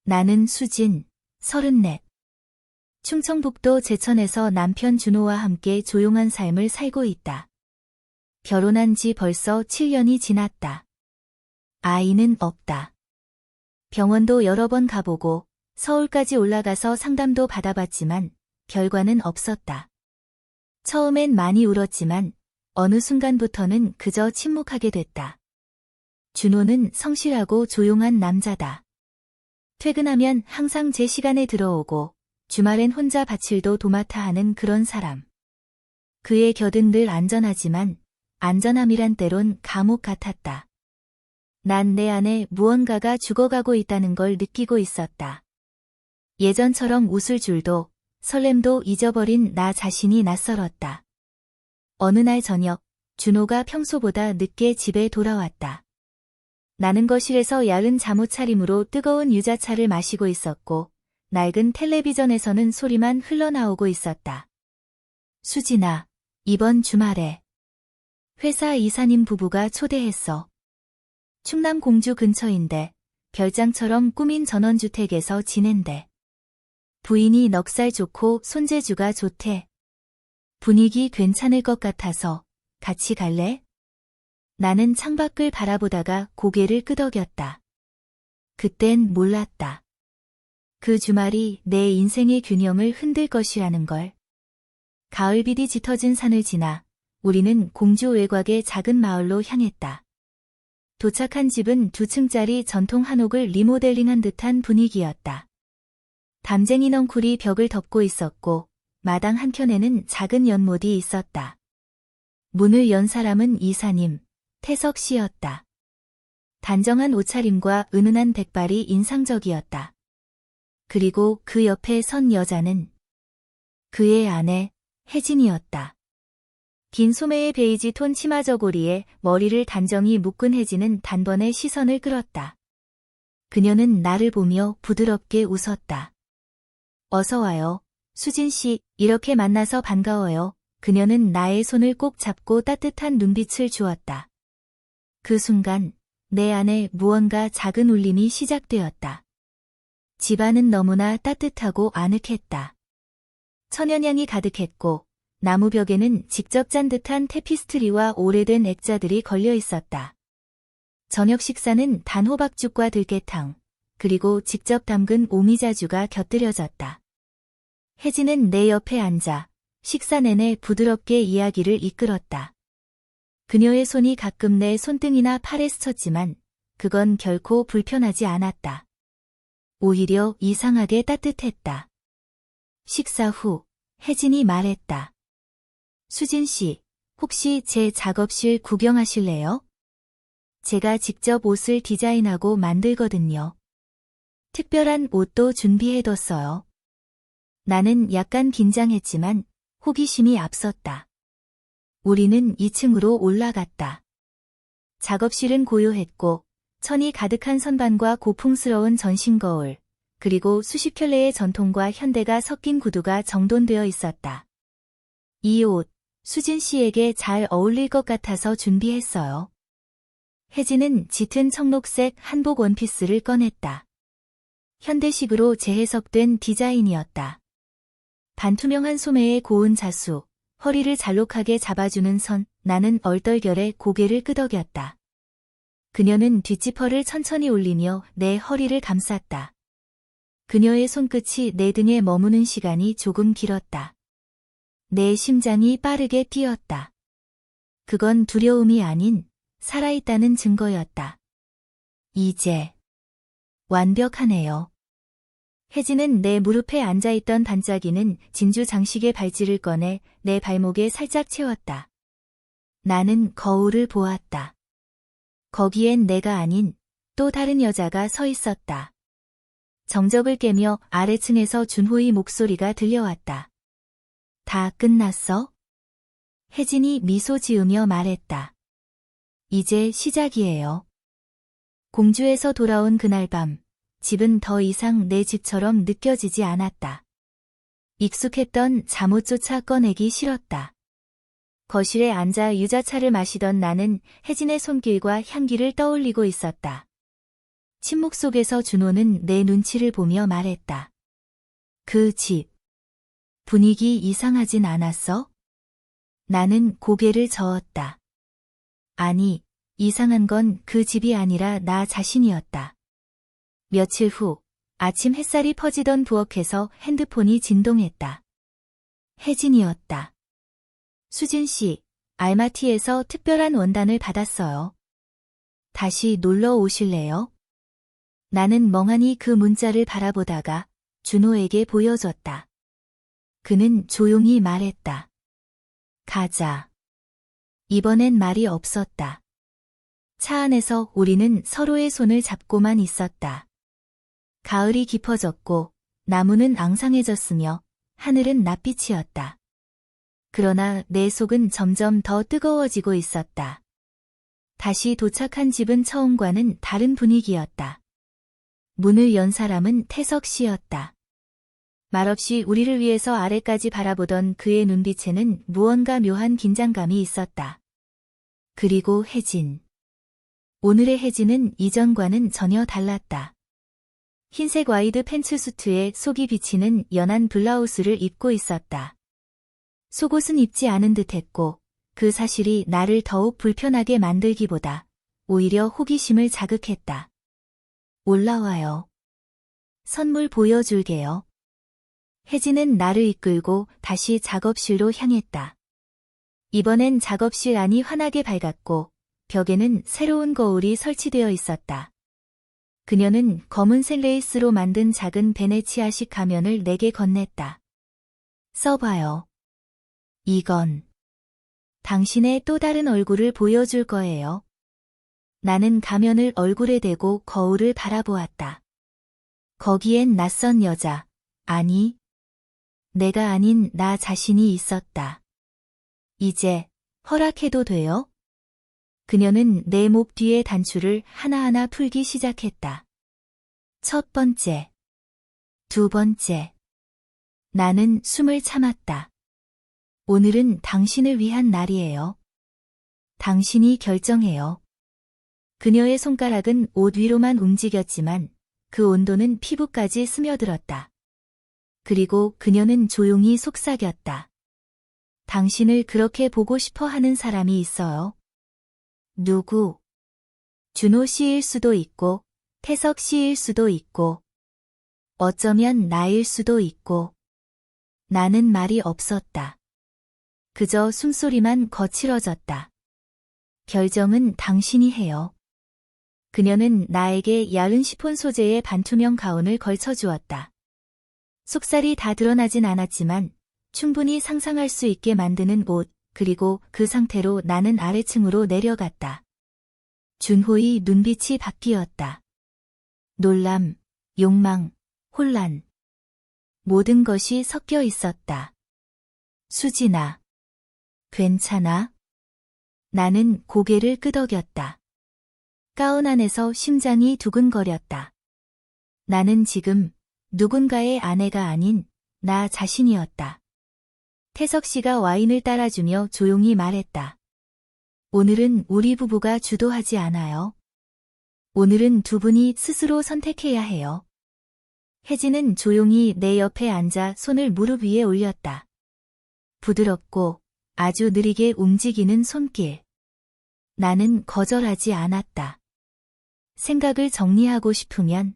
나는 수진, 34. 충청북도 제천에서 남편 준호와 함께 조용한 삶을 살고 있다. 결혼한 지 벌써 7년이 지났다. 아이는 없다. 병원도 여러 번 가보고 서울까지 올라가서 상담도 받아봤지만 결과는 없었다. 처음엔 많이 울었지만 어느 순간부터는 그저 침묵하게 됐다. 준호는 성실하고 조용한 남자다. 퇴근하면 항상 제 시간에 들어오고 주말엔 혼자 밭일도 도맡아 하는 그런 사람. 그의 곁은 늘 안전하지만 안전함이란 때론 감옥 같았다. 난 내 안에 무언가가 죽어가고 있다는 걸 느끼고 있었다. 예전처럼 웃을 줄도 설렘도 잊어버린 나 자신이 낯설었다. 어느 날 저녁, 준호가 평소보다 늦게 집에 돌아왔다. 나는 거실에서 야른 잠옷 차림으로 뜨거운 유자차를 마시고 있었고 낡은 텔레비전에서는 소리만 흘러나오고 있었다. 수진아, 이번 주말에 회사 이사님 부부가 초대했어. 충남 공주 근처인데 별장처럼 꾸민 전원주택에서 지낸대. 부인이 넉살 좋고 손재주가 좋대. 분위기 괜찮을 것 같아서 같이 갈래? 나는 창밖을 바라보다가 고개를 끄덕였다. 그땐 몰랐다. 그 주말이 내 인생의 균형을 흔들 것이라는 걸. 가을비이 짙어진 산을 지나 우리는 공주 외곽의 작은 마을로 향했다. 도착한 집은 2층짜리 전통 한옥을 리모델링한 듯한 분위기였다. 담쟁이 넝쿨이 벽을 덮고 있었고 마당 한켠에는 작은 연못이 있었다. 문을 연 사람은 이사님, 태석 씨였다. 단정한 옷차림과 은은한 백발이 인상적이었다. 그리고 그 옆에 선 여자는 그의 아내, 혜진이었다. 긴 소매의 베이지 톤 치마 저고리에 머리를 단정히 묶은 혜진은 단번에 시선을 끌었다. 그녀는 나를 보며 부드럽게 웃었다. 어서 와요. 수진 씨, 이렇게 만나서 반가워요. 그녀는 나의 손을 꼭 잡고 따뜻한 눈빛을 주었다. 그 순간 내 안에 무언가 작은 울림이 시작되었다. 집안은 너무나 따뜻하고 아늑했다. 천연향이 가득했고 나무 벽에는 직접 짠 듯한 테피스트리와 오래된 액자들이 걸려 있었다. 저녁 식사는 단호박죽과 들깨탕, 그리고 직접 담근 오미자주가 곁들여졌다. 혜진은 내 옆에 앉아 식사 내내 부드럽게 이야기를 이끌었다. 그녀의 손이 가끔 내 손등이나 팔에 스쳤지만 그건 결코 불편하지 않았다. 오히려 이상하게 따뜻했다. 식사 후 혜진이 말했다. 수진 씨, 혹시 제 작업실 구경하실래요? 제가 직접 옷을 디자인하고 만들거든요. 특별한 옷도 준비해뒀어요. 나는 약간 긴장했지만 호기심이 앞섰다. 우리는 2층으로 올라갔다. 작업실은 고요했고 천이 가득한 선반과 고풍스러운 전신 거울, 그리고 수십 켤레의 전통과 현대가 섞인 구두가 정돈되어 있었다. 이 옷, 수진 씨에게 잘 어울릴 것 같아서 준비했어요. 혜진은 짙은 청록색 한복 원피스를 꺼냈다. 현대식으로 재해석된 디자인이었다. 반투명한 소매의 고운 자수, 허리를 잘록하게 잡아주는 선, 나는 얼떨결에 고개를 끄덕였다. 그녀는 뒷지퍼를 천천히 올리며 내 허리를 감쌌다. 그녀의 손끝이 내 등에 머무는 시간이 조금 길었다. 내 심장이 빠르게 뛰었다. 그건 두려움이 아닌 살아있다는 증거였다. 이제 완벽하네요. 혜진은 내 무릎에 앉아있던 반짝이는 진주 장식의 발찌를 꺼내 내 발목에 살짝 채웠다. 나는 거울을 보았다. 거기엔 내가 아닌 또 다른 여자가 서 있었다. 정적을 깨며 아래층에서 준호의 목소리가 들려왔다. 다 끝났어? 혜진이 미소 지으며 말했다. 이제 시작이에요. 공주에서 돌아온 그날 밤, 집은 더 이상 내 집처럼 느껴지지 않았다. 익숙했던 잠옷조차 꺼내기 싫었다. 거실에 앉아 유자차를 마시던 나는 혜진의 손길과 향기를 떠올리고 있었다. 침묵 속에서 준호는 내 눈치를 보며 말했다. 그 집. 분위기 이상하진 않았어? 나는 고개를 저었다. 아니, 이상한 건 그 집이 아니라 나 자신이었다. 며칠 후, 아침 햇살이 퍼지던 부엌에서 핸드폰이 진동했다. 혜진이었다. 수진 씨, 알마티에서 특별한 원단을 받았어요. 다시 놀러 오실래요? 나는 멍하니 그 문자를 바라보다가 준호에게 보여줬다. 그는 조용히 말했다. 가자. 이번엔 말이 없었다. 차 안에서 우리는 서로의 손을 잡고만 있었다. 가을이 깊어졌고 나무는 앙상해졌으며 하늘은 낯빛이었다. 그러나 내 속은 점점 더 뜨거워지고 있었다. 다시 도착한 집은 처음과는 다른 분위기였다. 문을 연 사람은 태석 씨였다. 말없이 우리를 위해서 아래까지 바라보던 그의 눈빛에는 무언가 묘한 긴장감이 있었다. 그리고 혜진. 오늘의 혜진은 이전과는 전혀 달랐다. 흰색 와이드 팬츠 수트에 속이 비치는 연한 블라우스를 입고 있었다. 속옷은 입지 않은 듯했고 그 사실이 나를 더욱 불편하게 만들기보다 오히려 호기심을 자극했다. 올라와요. 선물 보여줄게요. 혜진은 나를 이끌고 다시 작업실로 향했다. 이번엔 작업실 안이 환하게 밝았고 벽에는 새로운 거울이 설치되어 있었다. 그녀는 검은색 레이스로 만든 작은 베네치아식 가면을 내게 건넸다. 써봐요. 이건 당신의 또 다른 얼굴을 보여줄 거예요. 나는 가면을 얼굴에 대고 거울을 바라보았다. 거기엔 낯선 여자, 아니, 내가 아닌 나 자신이 있었다. 이제 허락해도 돼요? 그녀는 내 목 뒤의 단추를 하나하나 풀기 시작했다. 첫 번째, 두 번째. 나는 숨을 참았다. 오늘은 당신을 위한 날이에요. 당신이 결정해요. 그녀의 손가락은 옷 위로만 움직였지만 그 온도는 피부까지 스며들었다. 그리고 그녀는 조용히 속삭였다. 당신을 그렇게 보고 싶어 하는 사람이 있어요. 누구? 준호 씨일 수도 있고, 태석 씨일 수도 있고, 어쩌면 나일 수도 있고. 나는 말이 없었다. 그저 숨소리만 거칠어졌다. 결정은 당신이 해요. 그녀는 나에게 얇은 시폰 소재의 반투명 가운을 걸쳐주었다. 속살이 다 드러나진 않았지만 충분히 상상할 수 있게 만드는 옷, 그리고 그 상태로 나는 아래층으로 내려갔다. 준호의 눈빛이 바뀌었다. 놀람, 욕망, 혼란. 모든 것이 섞여 있었다. 수진아. 괜찮아? 나는 고개를 끄덕였다. 가운 안에서 심장이 두근거렸다. 나는 지금 누군가의 아내가 아닌 나 자신이었다. 태석 씨가 와인을 따라주며 조용히 말했다. 오늘은 우리 부부가 주도하지 않아요. 오늘은 두 분이 스스로 선택해야 해요. 혜진은 조용히 내 옆에 앉아 손을 무릎 위에 올렸다. 부드럽고 아주 느리게 움직이는 손길. 나는 거절하지 않았다. 생각을 정리하고 싶으면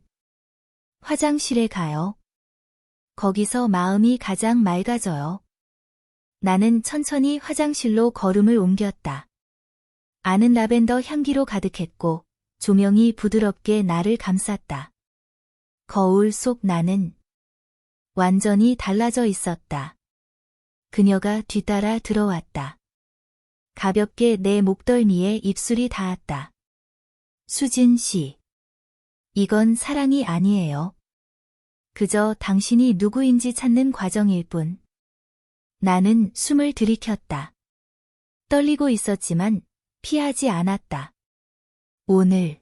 화장실에 가요. 거기서 마음이 가장 맑아져요. 나는 천천히 화장실로 걸음을 옮겼다. 안은 라벤더 향기로 가득했고 조명이 부드럽게 나를 감쌌다. 거울 속 나는 완전히 달라져 있었다. 그녀가 뒤따라 들어왔다. 가볍게 내 목덜미에 입술이 닿았다. 수진 씨. 이건 사랑이 아니에요. 그저 당신이 누구인지 찾는 과정일 뿐. 나는 숨을 들이켰다. 떨리고 있었지만 피하지 않았다. 오늘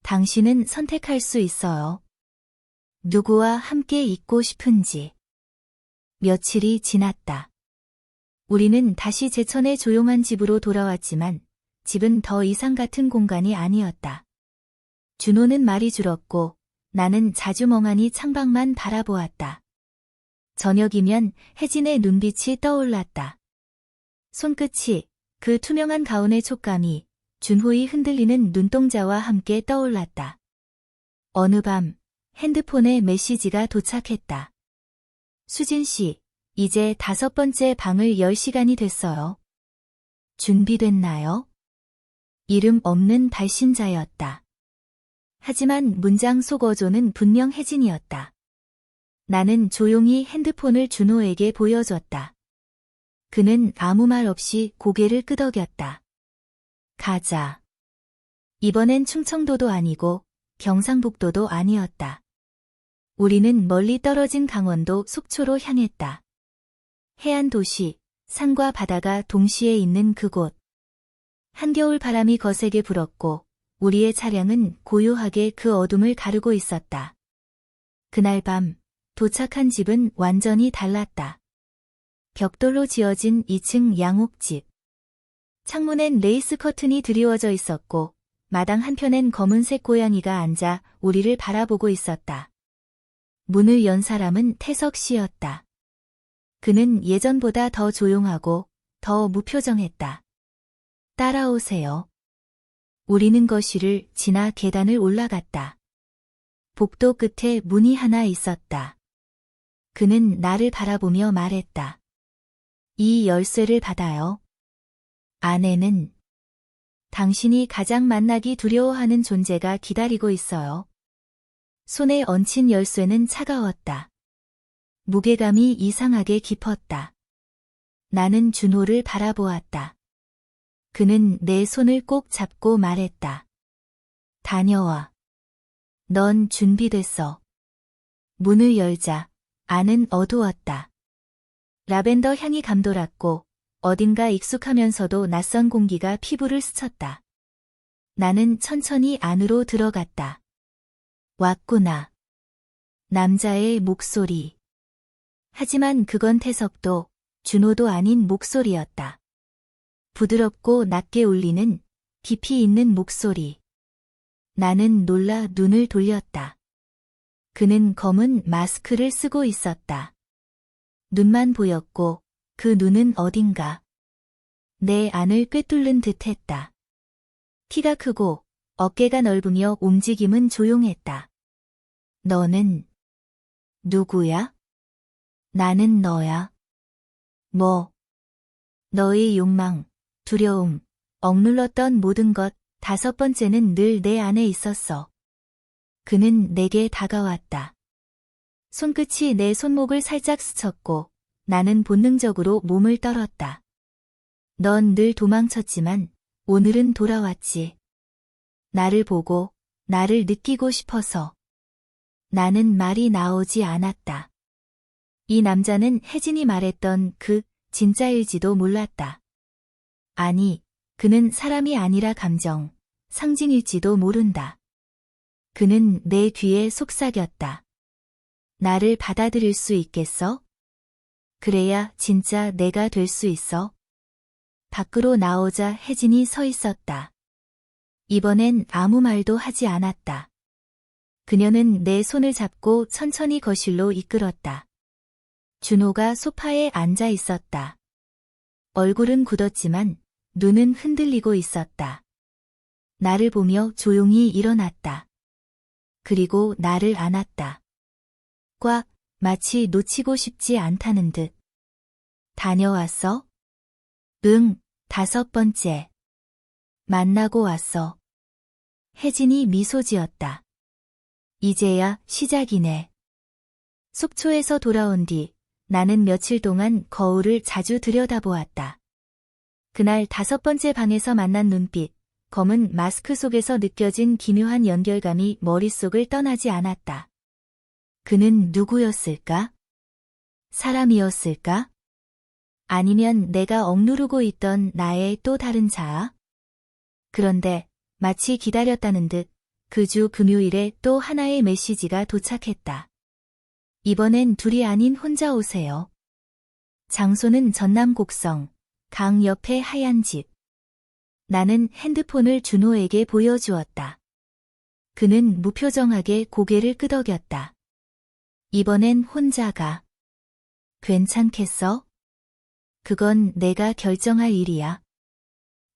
당신은 선택할 수 있어요. 누구와 함께 있고 싶은지. 며칠이 지났다. 우리는 다시 제천의 조용한 집으로 돌아왔지만 집은 더 이상 같은 공간이 아니었다. 준호는 말이 줄었고 나는 자주 멍하니 창밖만 바라보았다. 저녁이면 혜진의 눈빛이 떠올랐다. 손끝이, 그 투명한 가운의 촉감이 준호의 흔들리는 눈동자와 함께 떠올랐다. 어느 밤 핸드폰에 메시지가 도착했다. 수진 씨, 이제 5번째 방을 열 시간이 됐어요. 준비됐나요? 이름 없는 발신자였다. 하지만 문장 속 어조는 분명 혜진이었다. 나는 조용히 핸드폰을 준호에게 보여줬다. 그는 아무 말 없이 고개를 끄덕였다. 가자. 이번엔 충청도도 아니고 경상북도도 아니었다. 우리는 멀리 떨어진 강원도 속초로 향했다. 해안 도시, 산과 바다가 동시에 있는 그곳. 한겨울 바람이 거세게 불었고 우리의 차량은 고요하게 그 어둠을 가르고 있었다. 그날 밤 도착한 집은 완전히 달랐다. 벽돌로 지어진 2층 양옥집. 창문엔 레이스 커튼이 드리워져 있었고 마당 한편엔 검은색 고양이가 앉아 우리를 바라보고 있었다. 문을 연 사람은 태석 씨였다. 그는 예전보다 더 조용하고 더 무표정했다. 따라오세요. 우리는 거실을 지나 계단을 올라갔다. 복도 끝에 문이 하나 있었다. 그는 나를 바라보며 말했다. 이 열쇠를 받아요. 안에는 당신이 가장 만나기 두려워하는 존재가 기다리고 있어요. 손에 얹힌 열쇠는 차가웠다. 무게감이 이상하게 깊었다. 나는 준호를 바라보았다. 그는 내 손을 꼭 잡고 말했다. 다녀와. 넌 준비됐어. 문을 열자 안은 어두웠다. 라벤더 향이 감돌았고 어딘가 익숙하면서도 낯선 공기가 피부를 스쳤다. 나는 천천히 안으로 들어갔다. 왔구나. 남자의 목소리. 하지만 그건 태석도 준호도 아닌 목소리였다. 부드럽고 낮게 울리는 깊이 있는 목소리. 나는 놀라 눈을 돌렸다. 그는 검은 마스크를 쓰고 있었다. 눈만 보였고 그 눈은 어딘가 내 안을 꿰뚫는 듯했다. 키가 크고 어깨가 넓으며 움직임은 조용했다. 너는 누구야? 나는 너야. 뭐? 너의 욕망, 두려움, 억눌렀던 모든 것, 5번째는 늘 내 안에 있었어. 그는 내게 다가왔다. 손끝이 내 손목을 살짝 스쳤고 나는 본능적으로 몸을 떨었다. 넌 늘 도망쳤지만 오늘은 돌아왔지. 나를 보고 나를 느끼고 싶어서. 나는 말이 나오지 않았다. 이 남자는 혜진이 말했던 그 진짜일지도 몰랐다. 아니, 그는 사람이 아니라 감정, 상징일지도 모른다. 그는 내 귀에 속삭였다. 나를 받아들일 수 있겠어? 그래야 진짜 내가 될 수 있어. 밖으로 나오자 혜진이 서 있었다. 이번엔 아무 말도 하지 않았다. 그녀는 내 손을 잡고 천천히 거실로 이끌었다. 준호가 소파에 앉아 있었다. 얼굴은 굳었지만 눈은 흔들리고 있었다. 나를 보며 조용히 일어났다. 그리고 나를 안았다. 꽉, 마치 놓치고 싶지 않다는 듯. 다녀왔어? 응, 5번째. 만나고 왔어. 혜진이 미소 지었다. 이제야 시작이네. 속초에서 돌아온 뒤 나는 며칠 동안 거울을 자주 들여다보았다. 그날 5번째 방에서 만난 눈빛, 검은 마스크 속에서 느껴진 기묘한 연결감이 머릿속을 떠나지 않았다. 그는 누구였을까? 사람이었을까? 아니면 내가 억누르고 있던 나의 또 다른 자아? 그런데 마치 기다렸다는 듯 그 주 금요일에 또 하나의 메시지가 도착했다. 이번엔 둘이 아닌 혼자 오세요. 장소는 전남 곡성, 강 옆의 하얀 집. 나는 핸드폰을 준호에게 보여주었다. 그는 무표정하게 고개를 끄덕였다. 이번엔 혼자가. 괜찮겠어? 그건 내가 결정할 일이야.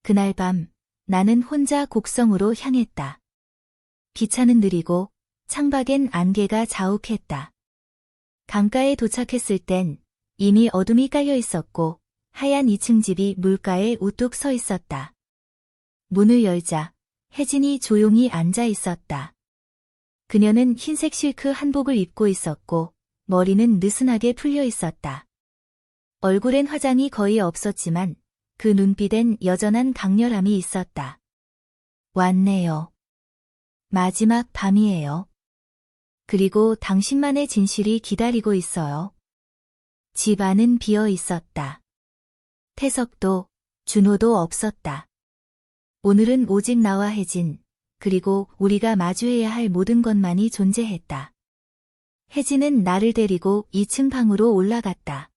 그날 밤 나는 혼자 곡성으로 향했다. 기차는 느리고 창밖엔 안개가 자욱했다. 강가에 도착했을 땐 이미 어둠이 깔려 있었고 하얀 2층 집이 물가에 우뚝 서 있었다. 문을 열자 혜진이 조용히 앉아 있었다. 그녀는 흰색 실크 한복을 입고 있었고 머리는 느슨하게 풀려 있었다. 얼굴엔 화장이 거의 없었지만 그 눈빛엔 여전한 강렬함이 있었다. 왔네요. 마지막 밤이에요. 그리고 당신만의 진실이 기다리고 있어요. 집 안은 비어 있었다. 태석도, 준호도 없었다. 오늘은 오직 나와 혜진, 그리고 우리가 마주해야 할 모든 것만이 존재했다. 혜진은 나를 데리고 2층 방으로 올라갔다.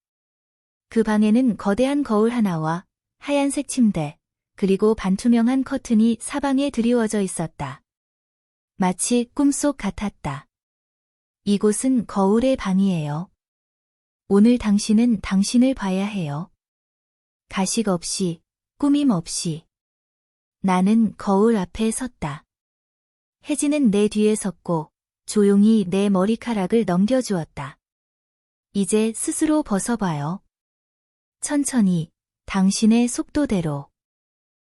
그 방에는 거대한 거울 하나와 하얀색 침대, 그리고 반투명한 커튼이 사방에 드리워져 있었다. 마치 꿈속 같았다. 이곳은 거울의 방이에요. 오늘 당신은 당신을 봐야 해요. 가식 없이, 꾸밈 없이. 나는 거울 앞에 섰다. 혜진은 내 뒤에 섰고 조용히 내 머리카락을 넘겨주었다. 이제 스스로 벗어봐요. 천천히, 당신의 속도대로.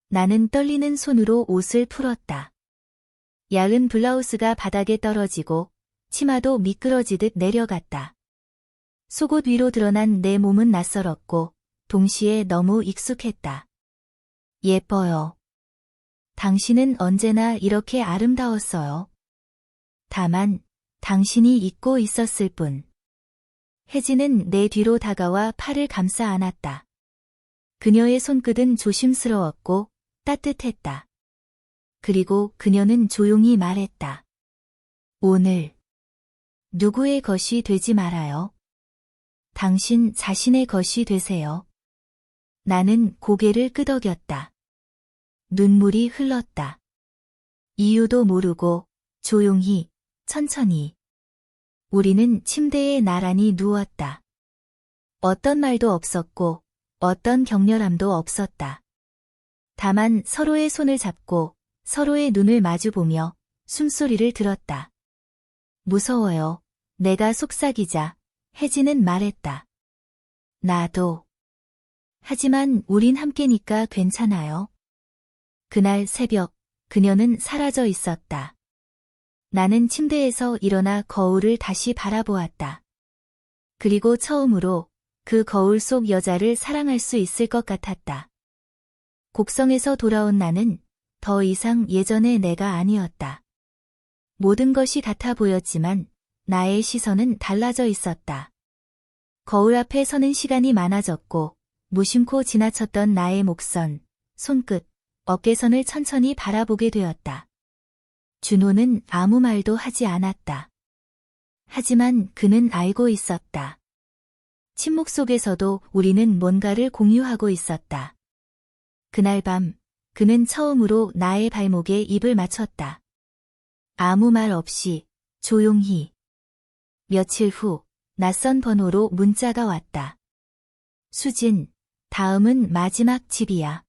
나는 떨리는 손으로 옷을 풀었다. 얇은 블라우스가 바닥에 떨어지고 치마도 미끄러지듯 내려갔다. 속옷 위로 드러난 내 몸은 낯설었고 동시에 너무 익숙했다. 예뻐요. 당신은 언제나 이렇게 아름다웠어요. 다만 당신이 잊고 있었을 뿐. 혜진은 내 뒤로 다가와 팔을 감싸 안았다. 그녀의 손끝은 조심스러웠고 따뜻했다. 그리고 그녀는 조용히 말했다. 오늘 누구의 것이 되지 말아요. 당신 자신의 것이 되세요. 나는 고개를 끄덕였다. 눈물이 흘렀다. 이유도 모르고 조용히, 천천히. 우리는 침대에 나란히 누웠다. 어떤 말도 없었고 어떤 격렬함도 없었다. 다만 서로의 손을 잡고 서로의 눈을 마주보며 숨소리를 들었다. 무서워요. 내가 속삭이자 혜진은 말했다. 나도. 하지만 우린 함께니까 괜찮아요. 그날 새벽 그녀는 사라져 있었다. 나는 침대에서 일어나 거울을 다시 바라보았다. 그리고 처음으로 그 거울 속 여자를 사랑할 수 있을 것 같았다. 곡성에서 돌아온 나는 더 이상 예전의 내가 아니었다. 모든 것이 같아 보였지만 나의 시선은 달라져 있었다. 거울 앞에 서는 시간이 많아졌고 무심코 지나쳤던 나의 목선, 손끝, 어깨선을 천천히 바라보게 되었다. 준호는 아무 말도 하지 않았다. 하지만 그는 알고 있었다. 침묵 속에서도 우리는 뭔가를 공유하고 있었다. 그날 밤 그는 처음으로 나의 발목에 입을 맞췄다. 아무 말 없이 조용히. 며칠 후 낯선 번호로 문자가 왔다. 수진, 다음은 마지막 집이야.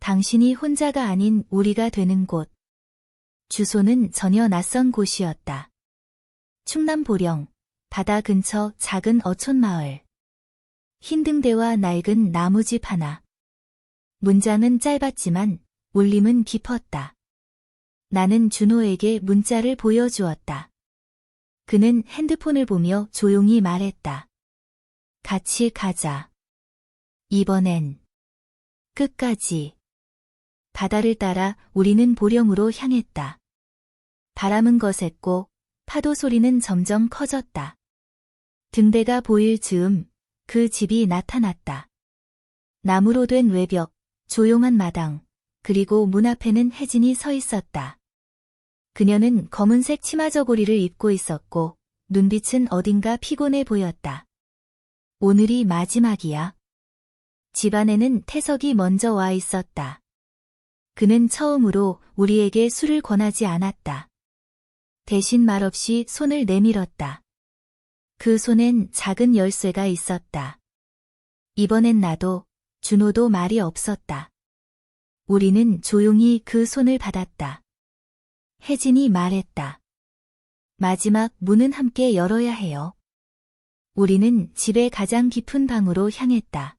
당신이 혼자가 아닌 우리가 되는 곳. 주소는 전혀 낯선 곳이었다. 충남 보령, 바다 근처 작은 어촌 마을. 흰 등대와 낡은 나무집 하나. 문장은 짧았지만 울림은 깊었다. 나는 준호에게 문자를 보여주었다. 그는 핸드폰을 보며 조용히 말했다. 같이 가자. 이번엔 끝까지. 바다를 따라 우리는 보령으로 향했다. 바람은 거셌고 파도 소리는 점점 커졌다. 등대가 보일 즈음 그 집이 나타났다. 나무로 된 외벽, 조용한 마당, 그리고 문 앞에는 혜진이 서 있었다. 그녀는 검은색 치마 저고리를 입고 있었고 눈빛은 어딘가 피곤해 보였다. 오늘이 마지막이야. 집안에는 태석이 먼저 와 있었다. 그는 처음으로 우리에게 술을 권하지 않았다. 대신 말없이 손을 내밀었다. 그 손엔 작은 열쇠가 있었다. 이번엔 나도, 준호도 말이 없었다. 우리는 조용히 그 손을 받았다. 혜진이 말했다. 마지막 문은 함께 열어야 해요. 우리는 집의 가장 깊은 방으로 향했다.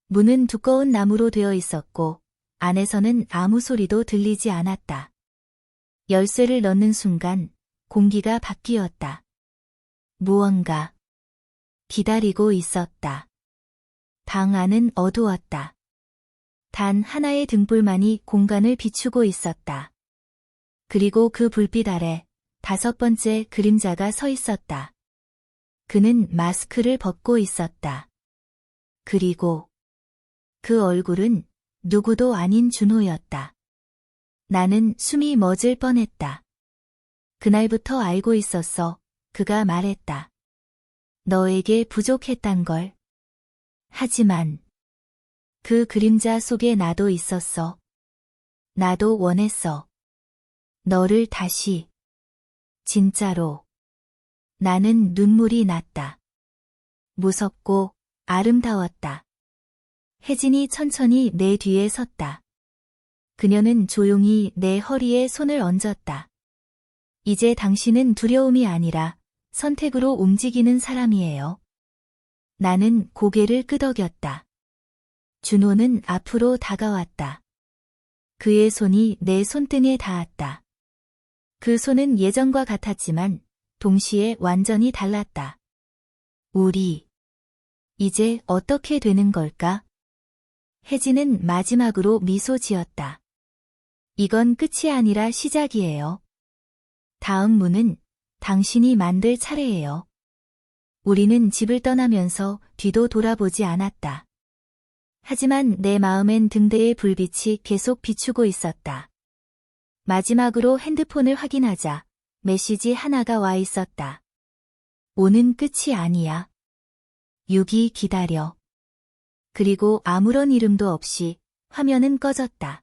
문은 두꺼운 나무로 되어 있었고 안에서는 아무 소리도 들리지 않았다. 열쇠를 넣는 순간 공기가 바뀌었다. 무언가 기다리고 있었다. 방 안은 어두웠다. 단 하나의 등불만이 공간을 비추고 있었다. 그리고 그 불빛 아래 5번째 그림자가 서 있었다. 그는 마스크를 벗고 있었다. 그리고 그 얼굴은 누구도 아닌 준호였다. 나는 숨이 멎을 뻔했다. 그날부터 알고 있었어. 그가 말했다. 너에게 부족했단 걸. 하지만 그 그림자 속에 나도 있었어. 나도 원했어. 너를 다시. 진짜로. 나는 눈물이 났다. 무섭고 아름다웠다. 혜진이 천천히 내 뒤에 섰다. 그녀는 조용히 내 허리에 손을 얹었다. 이제 당신은 두려움이 아니라 선택으로 움직이는 사람이에요. 나는 고개를 끄덕였다. 준호는 앞으로 다가왔다. 그의 손이 내 손등에 닿았다. 그 손은 예전과 같았지만 동시에 완전히 달랐다. 우리 이제 어떻게 되는 걸까? 혜진은 마지막으로 미소 지었다. 이건 끝이 아니라 시작이에요. 다음 문은 당신이 만들 차례예요. 우리는 집을 떠나면서 뒤도 돌아보지 않았다. 하지만 내 마음엔 등대의 불빛이 계속 비추고 있었다. 마지막으로 핸드폰을 확인하자 메시지 하나가 와 있었다. 오는 끝이 아니야. 6이 기다려. 그리고 아무런 이름도 없이 화면은 꺼졌다.